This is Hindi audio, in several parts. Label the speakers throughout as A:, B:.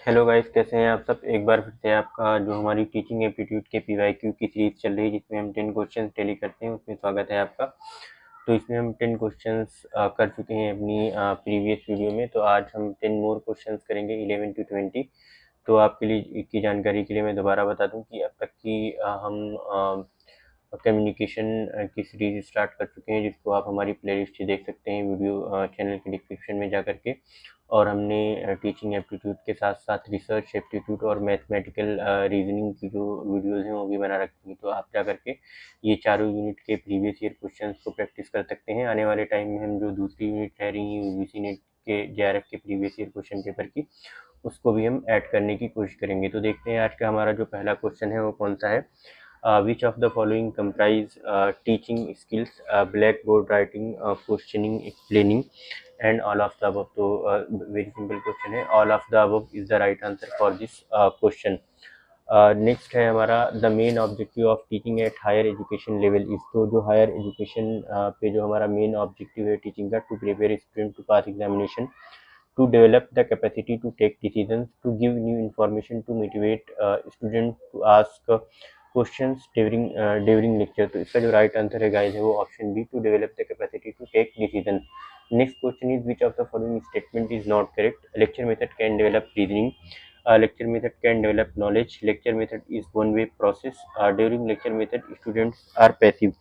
A: हेलो गाइस, कैसे हैं आप सब। एक बार फिर से आपका जो हमारी टीचिंग एप्टीट्यूड के पीवाईक्यू की सीरीज चल रही है जिसमें हम 10 क्वेश्चंस डेली करते हैं, उसमें स्वागत है आपका। तो इसमें हम 10 क्वेश्चंस कर चुके हैं अपनी प्रीवियस वीडियो में। तो आज हम 10 मोर क्वेश्चंस करेंगे 11 टू 20। तो आपके लिए की जानकारी के लिए मैं दोबारा बता दूं कि अब तक की हम कम्युनिकेशन की सीरीज स्टार्ट कर चुके हैं, जिसको आप हमारी प्लेलिस्ट देख सकते हैं वीडियो चैनल के डिस्क्रिप्शन में जा करके। और हमने टीचिंग एप्टीट्यूड के साथ साथ रिसर्च एप्टीट्यूड और मैथमेटिकल रीजनिंग की जो वीडियोस हैं वो भी बना रखी हैं। तो आप जा करके ये चारों यूनिट के प्रीवियस ईयर क्वेश्चंस को प्रैक्टिस कर सकते हैं। आने वाले टाइम में हम जो दूसरी यूनिट रह रही है यूजीसी नेट के जेआरएफ के प्रीवियस ईयर क्वेश्चन पेपर की, उसको भी हम ऐड करने की कोशिश करेंगे। तो देखते हैं आज का हमारा जो पहला क्वेश्चन है वो कौन सा है। Which of the following comprise teaching skills, blackboard writing, questioning, explaining, and all of the above? तो very simple question है, all of the above is the right answer for this question. Next है हमारा the main objective of teaching at higher education level is. तो जो हायर एजुकेशन पे जो हमारा मेन ऑब्जेक्टिव है टीचिंग का, to prepare student to pass examination, to develop the capacity to take decisions, to give new information, to motivate students to ask questions during lecture। तो इसका जो राइट आंसर है गाइस है वो option B, to develop the capacity to take decision. Next question is which of the following statement is not correct. Lecture method can develop reasoning, lecture method can develop knowledge, lecture method is one way process, during lecture method students are passive।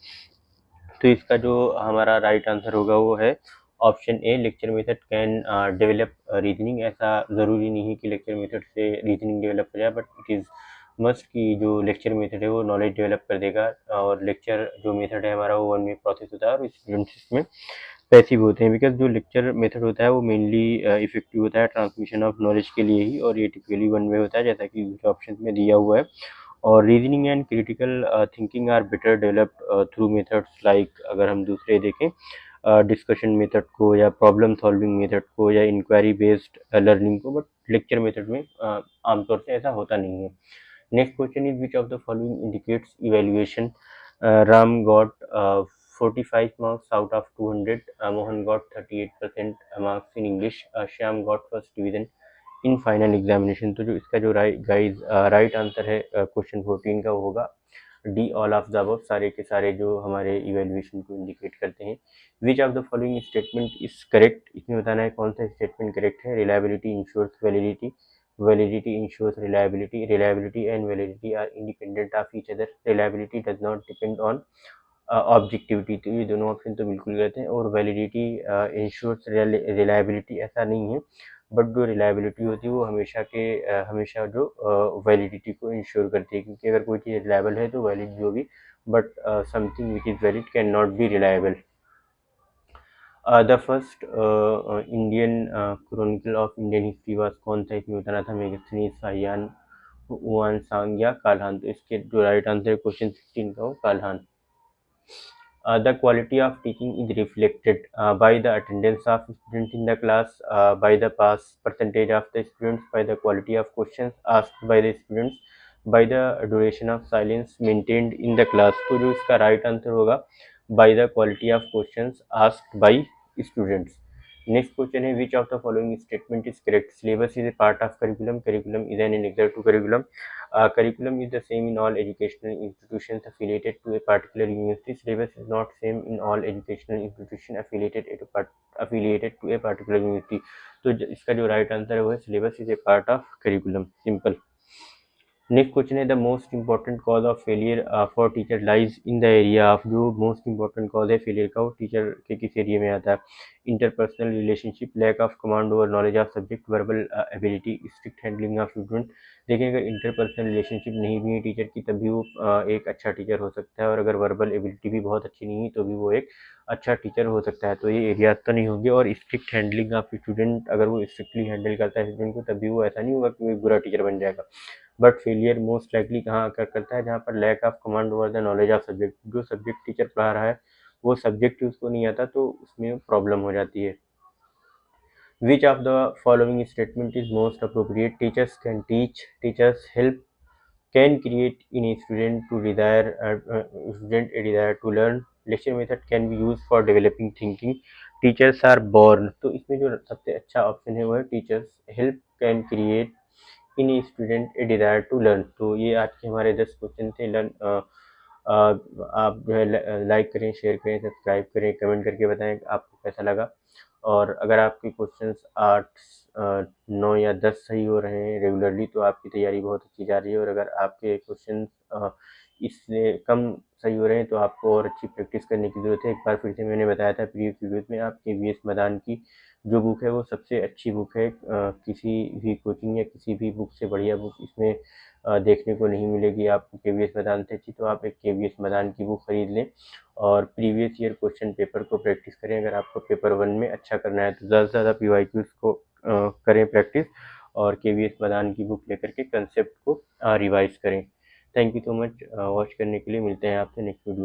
A: तो इसका जो हमारा राइट आंसर होगा वो है option A, lecture method can develop reasoning. ऐसा ज़रूरी नहीं है कि लेक्चर मेथड से रीजनिंग डेवलप हो जाए, बट इट इज़ मस्ट कि जो लेक्चर मेथड है वो नॉलेज डेवलप कर देगा। और लेक्चर जो मेथड है हमारा वो वन वे प्रोसेस होता है और स्टूडेंट्स इसमें पैसिव होते हैं, बिकॉज जो लेक्चर मेथड होता है वो मेनली इफेक्टिव होता है ट्रांसमिशन ऑफ नॉलेज के लिए ही, और ये टिपिकली वन वे होता है जैसा कि दूसरे ऑप्शन में दिया हुआ है। और reasoning and critical thinking are better developed through methods like, अगर हम दूसरे देखें डिस्कशन मेथड को या प्रॉब्लम सॉल्विंग मेथड को या इंक्वायरी बेस्ड लर्निंग को, बट लेक्चर मेथड में आमतौर से ऐसा होता नहीं है। Next question is which of the following indicates evaluation. Ram got 45 marks out of 200, Mohan got 38% marks in English, Shyam got first division in final examination. तो जो इसका जो राइट आंसर है क्वेश्चन 14 का वो होगा D, all of the above, सारे के सारे जो हमारे इवेल्युएशन को इंडिकेट करते हैं। Which of the following statement is correct, इसमें बताना है कौन सा स्टेटमेंट करेक्ट है। Reliability ensures validity, validity ensures reliability, reliability and validity are independent of each other, reliability does not depend on objectivity. तो ये दोनों ऑप्शन तो बिल्कुल गलत हैं। और वैलिडिटी इंश्योर्स रिलायबिलिटी, ऐसा नहीं है, बट जो रिलायबिलिटी होती है वो हमेशा जो वैलिडिटी को इंश्योर करती है, क्योंकि अगर कोई चीज़ रिलायबल है तो वैलिड भी होगी, but something which is valid can not be reliable. The first Indian Chronicle of Indian history was कौन सा, इसमें बताना था मेगस्थनीज, साहियान, हुआनसांग या काल्हान। तो इसके जो राइट आंसर क्वेश्चन 16 का हो काल्हान। The quality of teaching is reflected by the attendance of students in the class, by the pass percentage of the students, by the quality of questions asked by the students, by the duration of silence maintained in the class। तो जो इसका राइट आंसर होगा by the quality of questions asked by students। Next question है which of the following statement is correct. Syllabus is a part of curriculum, curriculum is an annexure to curriculum, curriculum is the same in all educational institutions affiliated to a particular university, syllabus is not same in all educational institutions affiliated to a particular university। तो इसका जो राइट आंसर है वो है syllabus is a part of curriculum, simple. Next question है the most important cause of failure for teacher lies in the area of. जो मोस्ट इंपॉर्टेंट कॉज है फेलियर का वो टीचर के किस एरिया में आता है। Interpersonal relationship, lack of command over knowledge of subject, verbal ability, strict handling of student. देखिए अगर इंटरपर्सनल रिलेशनशिप नहीं भी है टीचर की तब भी वो एक अच्छा टीचर हो सकता है, और अगर वर्बल एबिलिटी भी बहुत अच्छी नहीं है तो भी वो एक अच्छा टीचर हो सकता है। तो ये एरियाज तो नहीं होंगे। और स्ट्रिक्ट हैंडलिंग ऑफ स्टूडेंट, अगर वो स्ट्रिक्टली हैंडल करता है स्टूडेंट को तब भी वो ऐसा नहीं होगा कि वो एक बुरा टीचर बन जाएगा। बट फेलियर मोस्ट लाइकली कहाँ आकर करता है, जहाँ पर lack of command over the knowledge of subject. जो सब्जेक्ट टीचर पढ़ा रहा है वो सब्जेक्ट उसको नहीं आता तो उसमें प्रॉब्लम हो जाती है। Which of the following statement is most appropriate. Teachers can teach, teachers help, can create in a student to student a desire to learn, lecture method can be used for developing thinking, teachers are born। तो इसमें जो सबसे अच्छा ऑप्शन है वो है teachers help can create in a student a desire to learn. तो ये आज के हमारे 10 क्वेश्चन थे। आप जो है लाइक करें, शेयर करें, सब्सक्राइब करें, कमेंट करके बताएं कि आपको कैसा लगा। और अगर आपके क्वेश्चंस 8, 9 या 10 सही हो रहे हैं रेगुलरली, तो आपकी तैयारी बहुत अच्छी जा रही है। और अगर आपके क्वेश्चन इससे कम सही हो रहे हैं तो आपको और अच्छी प्रैक्टिस करने की ज़रूरत है। एक बार फिर से मैंने बताया था प्रीवियस वीडियोज़ में, आप KVS मैदान की जो बुक है वो सबसे अच्छी बुक है। किसी भी कोचिंग या किसी भी बुक से बढ़िया बुक इसमें देखने को नहीं मिलेगी आपको KVS मैदान से अच्छी। तो आप एक KVS मैदान की बुक खरीद लें और प्रीवियस ईयर क्वेश्चन पेपर को प्रैक्टिस करें। अगर आपको पेपर 1 में अच्छा करना है तो ज़्यादा से ज़्यादा PYQs को करें प्रैक्टिस, और KVS मैदान की बुक लेकर के कंसेप्ट को रिवाइज करें। Thank you so much watch करने के लिए। मिलते हैं आपसे नेक्स्ट वीडियो।